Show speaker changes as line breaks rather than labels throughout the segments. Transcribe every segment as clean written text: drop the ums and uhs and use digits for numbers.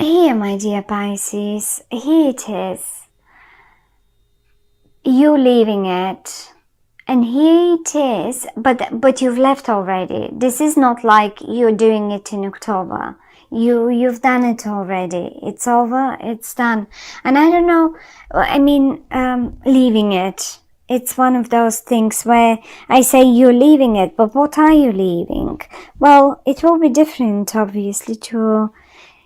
Here, my dear Pisces, here it is. You leaving it. And here it is, but you've left already. This is not like you're doing it in October. You've done it already. It's over, it's done. And I don't know, I mean, leaving it. It's one of those things where I say you're leaving it, but what are you leaving? Well, it will be different, obviously, to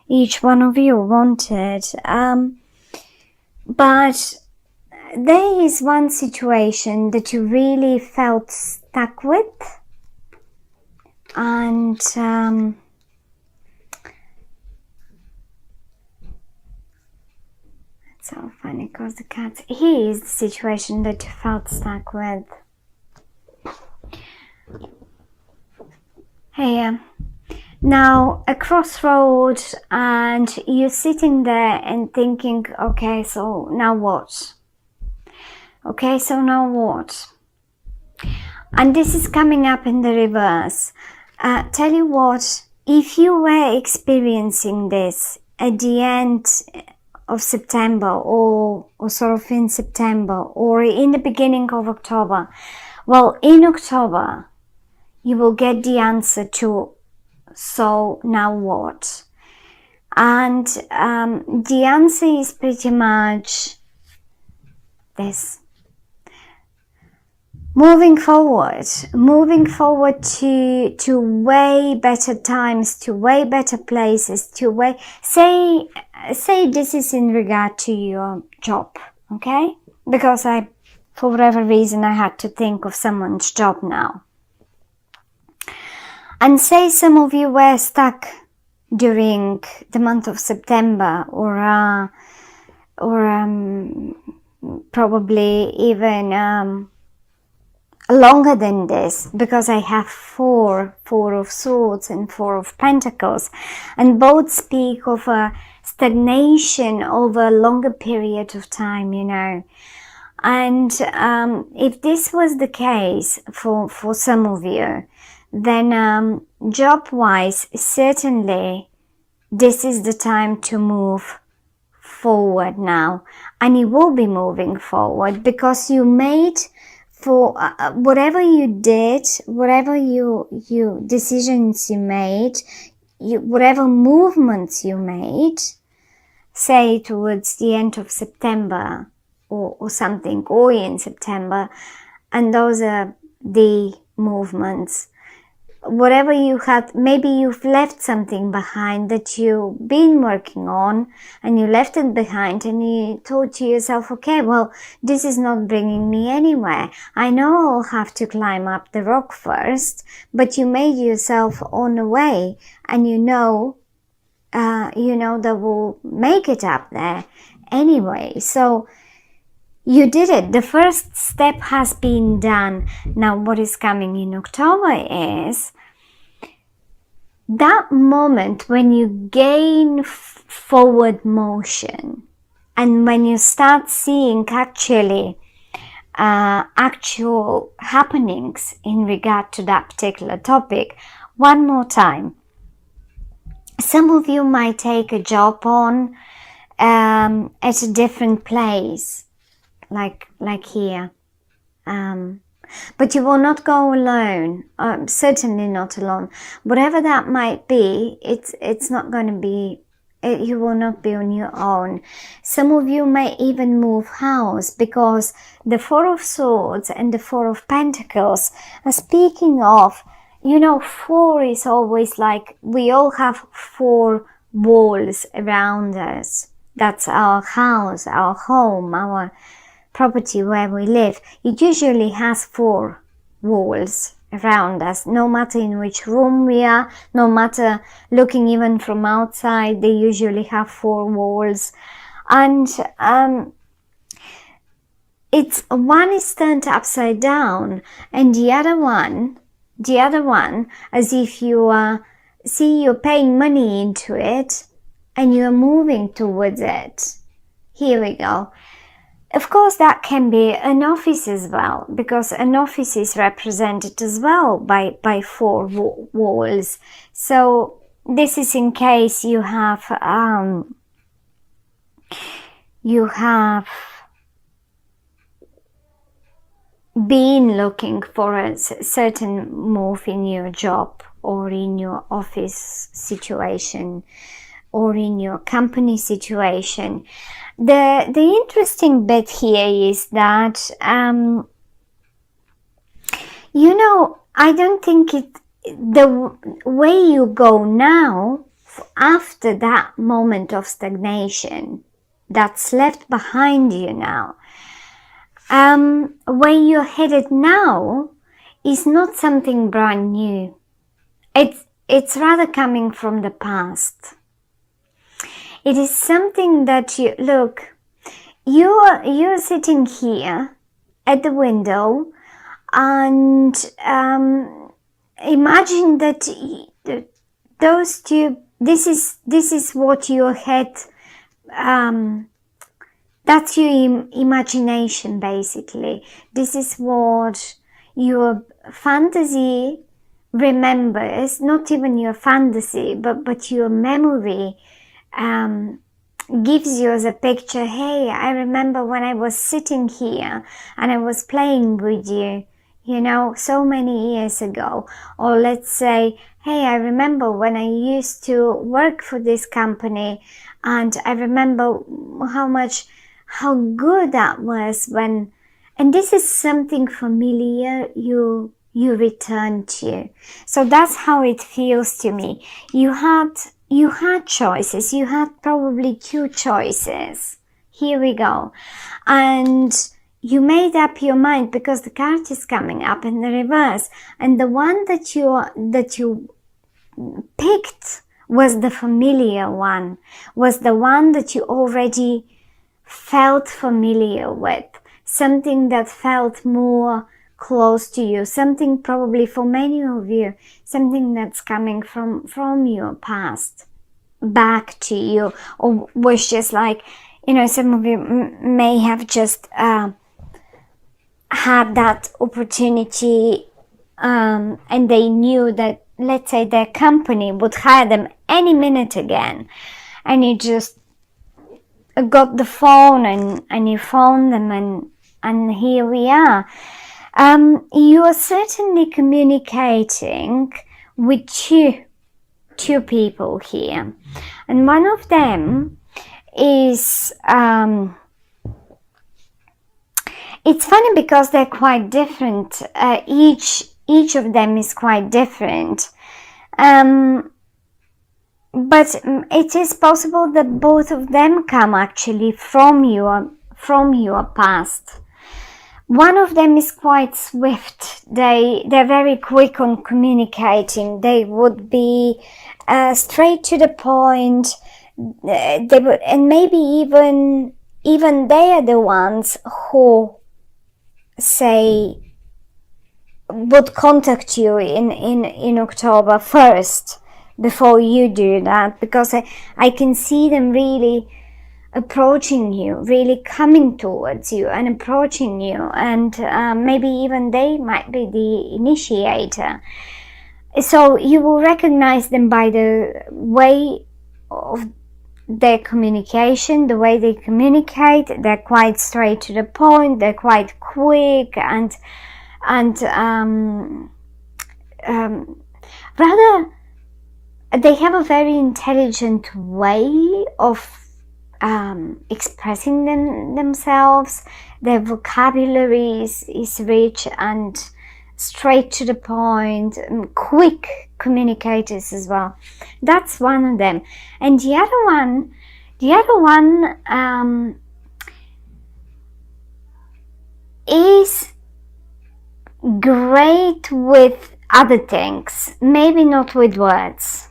each one of you wanted. But there is one situation that you really felt stuck with, and it's so funny because the cats. Here is the situation that you felt stuck with. Hey, now a crossroad, and you're sitting there and thinking, okay, so now what? Okay, so now what? And this is coming up in the reverse. Tell you what, if you were experiencing this at the end of September or sort of in September or in the beginning of October, well, in October, you will get the answer to, so now what? And the answer is pretty much this. Moving forward to way better times, to way better places, to way, say this is in regard to your job, okay? Because for whatever reason, I had to think of someone's job now. And say some of you were stuck during the month of September or probably even longer than this, because I have four of swords and 4 of pentacles, and both speak of a stagnation over a longer period of time, you know. And if this was the case for some of you, then job-wise, certainly this is the time to move forward now, and you will be moving forward because you made, for whatever you did, whatever you decisions you made, whatever movements you made, say towards the end of September or something, or in September, and those are the movements. Whatever you had, maybe you've left something behind that you've been working on, and you left it behind and you thought to yourself, okay, well, this is not bringing me anywhere. I know I'll have to climb up the rock first, but you made yourself on the way, and you know that will make it up there anyway. So you did it. The first step has been done. Now what is coming in October is that moment when you gain forward motion, and when you start seeing actual happenings in regard to that particular topic. One more time. Some of you might take a job on at a different place, like here, but you will not go alone, certainly not alone. Whatever that might be, it's not going to be, you will not be on your own. Some of you may even move house, because the 4 of Swords and the 4 of Pentacles are speaking of, 4 is always like, we all have 4 walls around us. That's our house, our home, our property where we live. It usually has 4 walls around us, no matter in which room we are, no matter looking even from outside, they usually have 4 walls. And it's one is turned upside down, and the other one, as if you're paying money into it and you're moving towards it. Here we go. Of course, that can be an office as well, because an office is represented as well by 4 walls. So this is in case you have been looking for a certain move in your job or in your office situation or in your company situation. The interesting bit here is that you know, I don't think the way you go now after that moment of stagnation that's left behind you now, where you're headed now is not something brand new. It's rather coming from the past. It is something that you're sitting here at the window and imagine that those two, this is what your head, that's your imagination basically. This is what your fantasy remembers, not even your fantasy, but your memory gives you as a picture. Hey, I remember when I was sitting here and I was playing with you, you know, so many years ago. Or let's say, hey, I remember when I used to work for this company and I remember how good that was when, and this is something familiar you return to. So that's how it feels to me. You had choices. You had probably two choices. Here we go. And you made up your mind because the card is coming up in the reverse. And the one that you picked was the familiar one, was the one that you already felt familiar with, something that felt more close to you, something probably for many of you, something that's coming from your past back to you, or was just like, you know, some of you may have just had that opportunity and they knew that, let's say, their company would hire them any minute again, and you just got the phone and you phoned them and here we are. You are certainly communicating with two people here, and one of them is it's funny because they're quite different. Each of them is quite different, but it is possible that both of them come actually from your past. One of them is quite swift. They're very quick on communicating. They would be straight to the point. They would, and maybe even they are the ones who say would contact you in October first before you do that, because I can see them really approaching you, really coming towards you and approaching you, and maybe even they might be the initiator. So you will recognize them by the way of their communication, the way they communicate. They're quite straight to the point, they're quite quick, and rather they have a very intelligent way of expressing themselves. Their vocabulary is rich and straight to the point, quick communicators as well. That's one of them. And the other one is great with other things, maybe not with words.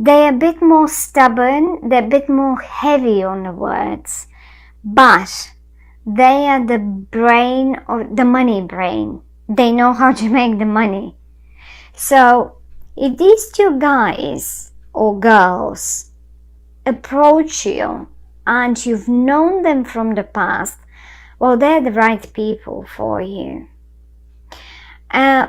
They're a bit more stubborn, they're a bit more heavy on the words, but they are the brain, or the money brain. They know how to make the money. So if these two guys or girls approach you and you've known them from the past, well, they're the right people for you.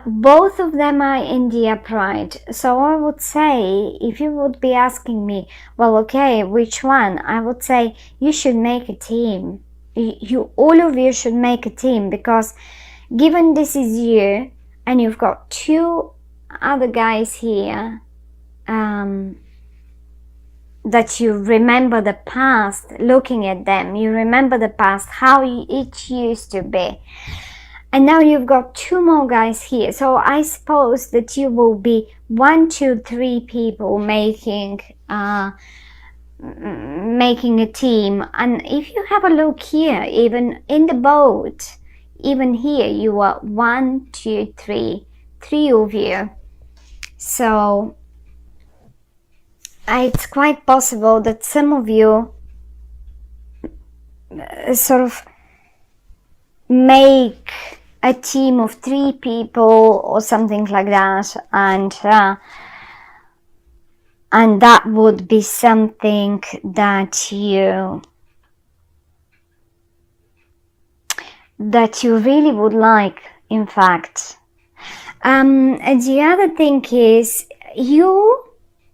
Both of them are in the upright. So I would say, if you would be asking me, well, okay, which one? I would say you should make a team. All of you should make a team, because given this is you and you've got two other guys here, that you remember the past, looking at them, you remember the past, how it used to be. And now you've got two more guys here. So I suppose that you will be 1, 2, 3 people making a team. And if you have a look here, even in the boat, even here, you are 1, 2, 3 of you. So it's quite possible that some of you sort of make a team of 3 people or something like that, and that would be something that you really would like, in fact. And the other thing is, you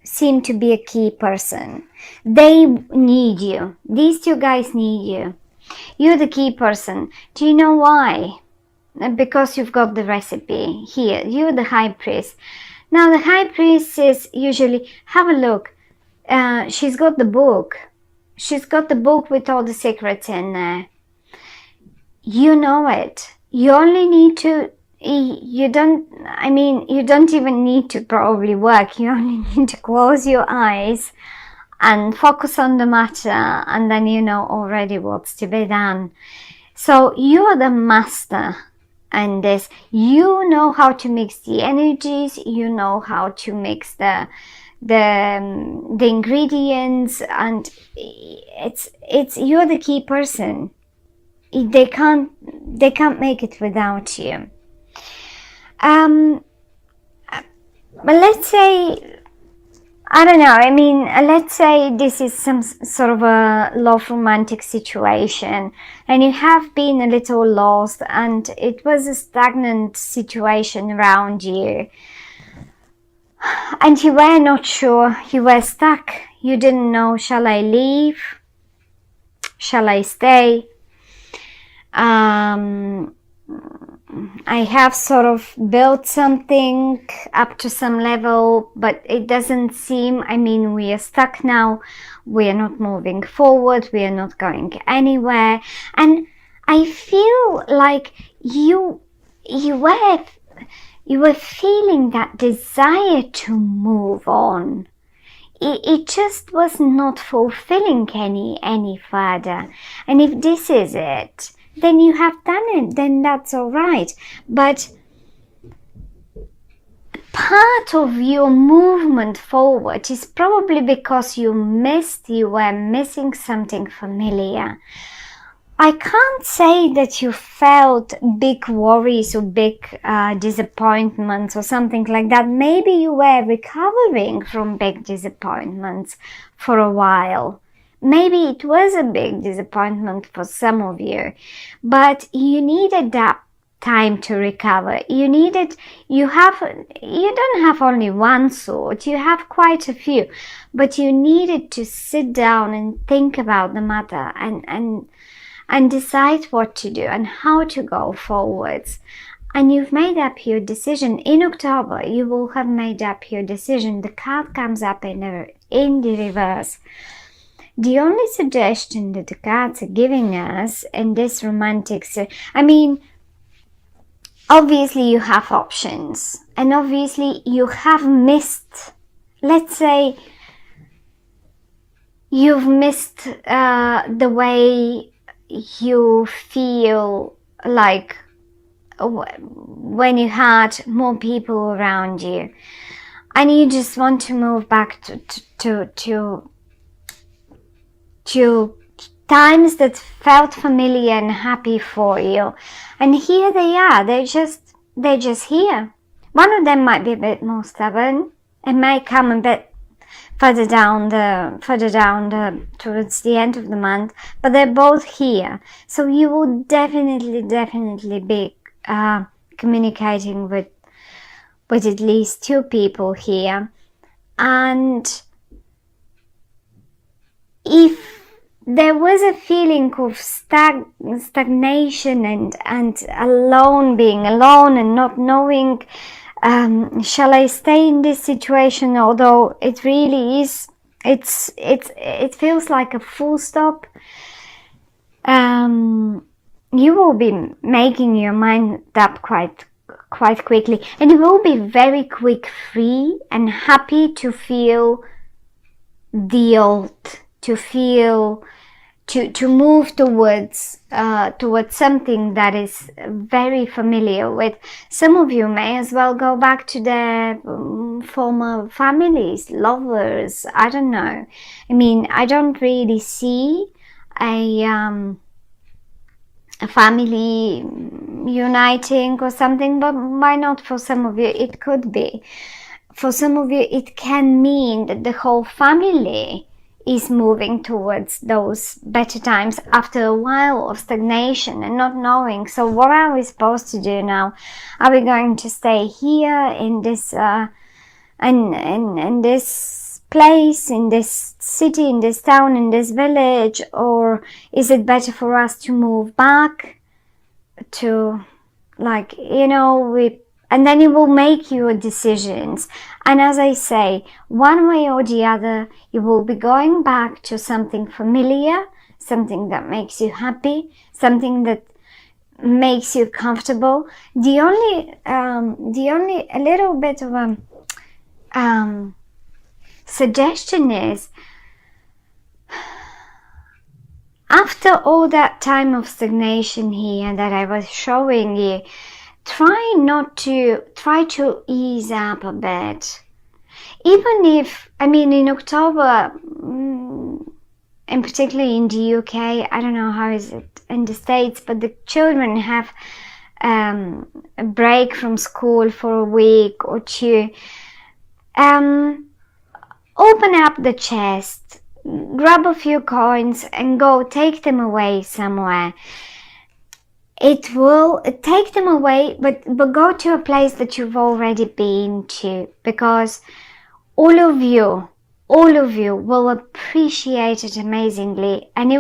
seem to be a key person. They need you. These two guys need you. You're the key person. Do you know why? Because you've got the recipe here. You're the high priest. Now the high priestess usually, have a look. She's got the book. She's got the book with all the secrets in there. You know it. You only need to, you don't even need to probably work. You only need to close your eyes and focus on the matter, and then you know already what's to be done. So you're the master in this. You know how to mix the energies, you know how to mix the ingredients, and it's you're the key person. They can't make it without you. But let's say, I don't know, let's say this is some sort of a love romantic situation, and you have been a little lost, and it was a stagnant situation around you, and you were not sure, you were stuck, you didn't know, shall I leave, shall I stay? I have sort of built something up to some level, but it doesn't seem, we are stuck now, we are not moving forward, we are not going anywhere, and I feel like you were feeling that desire to move on. It just was not fulfilling any further, and if this is it, then you have done it, then that's all right. But part of your movement forward is probably because you were missing something familiar. I can't say that you felt big worries or big disappointments or something like that. Maybe you were recovering from big disappointments for a while. Maybe it was a big disappointment for some of you, but you needed that time to recover. You don't have only one sword, you have quite a few, but you needed to sit down and think about the matter and decide what to do and how to go forwards. And you've made up your decision. In October, you will have made up your decision. The card comes up in the reverse. The only suggestion that the cards are giving us in this romantic, obviously you have options, and obviously you have missed, let's say, you've missed the way you feel like when you had more people around you, and you just want to move back to times that felt familiar and happy for you. And here they are, they're just here. One of them might be a bit more stubborn, it might come a bit further down towards the end of the month, but they're both here. So you will definitely be communicating with at least 2 people here. And if there was a feeling of stagnation and being alone and not knowing, shall I stay in this situation, although it really is, it feels like a full stop. You will be making your mind up quite quickly, and you will be very quick, free and happy to feel the old, to feel, to move towards something that is very familiar with. Some of you may as well go back to their former families, lovers, I don't know. I mean, I don't really see a family uniting or something, but why not? For some of you it could be. For some of you it can mean that the whole family is moving towards those better times after a while of stagnation and not knowing. So what are we supposed to do now? Are we going to stay here in this in this place, in this city, in this town, in this village, or is it better for us to move back to, like, you know, and then you will make your decisions. And as I say, one way or the other, you will be going back to something familiar, something that makes you happy, something that makes you comfortable. The only a little bit of a suggestion is, after all that time of stagnation here that I was showing you, try to ease up a bit. Even if, I mean, in October, and particularly in the UK, I don't know how is it in the States, but the children have a break from school for a week or 2. Open up the chest, grab a few coins and go take them away somewhere. It will take them away, but go to a place that you've already been to, because all of you will appreciate it amazingly, and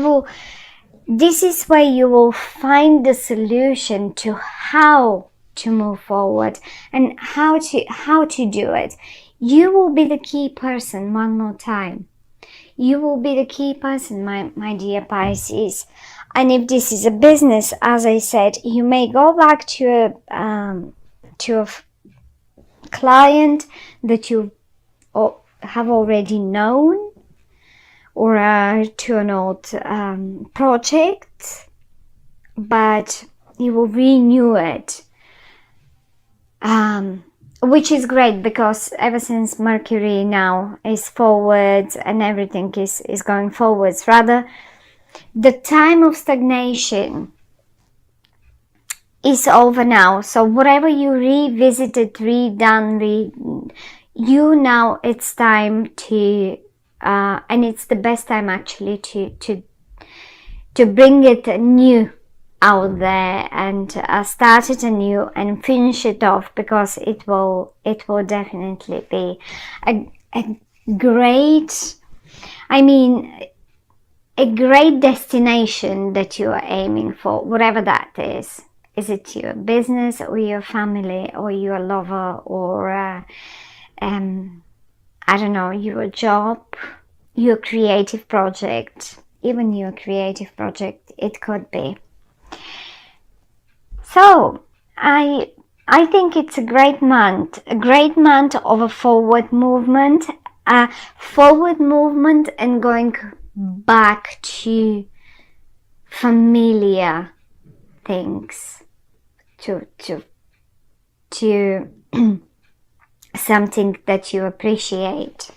this is where you will find the solution to how to move forward and how to do it. You will be the key person. One more time, you will be the key person, my dear Pisces. And if this is a business, as I said, you may go back to a client that you have already known, or to an old project, but you will renew it, which is great, because ever since Mercury now is forwards and everything is going forwards, rather, the time of stagnation is over now. So whatever you revisited, redone, now it's time to, and it's the best time actually to bring it new out there and start it anew and finish it off, because it will definitely be a great, I mean, a great destination that you are aiming for, whatever that is. Is it your business or your family or your lover, or I don't know, your job, your creative project, even your creative project, it could be. So I think it's a great month of a forward movement and going back to familiar things, to something that you appreciate.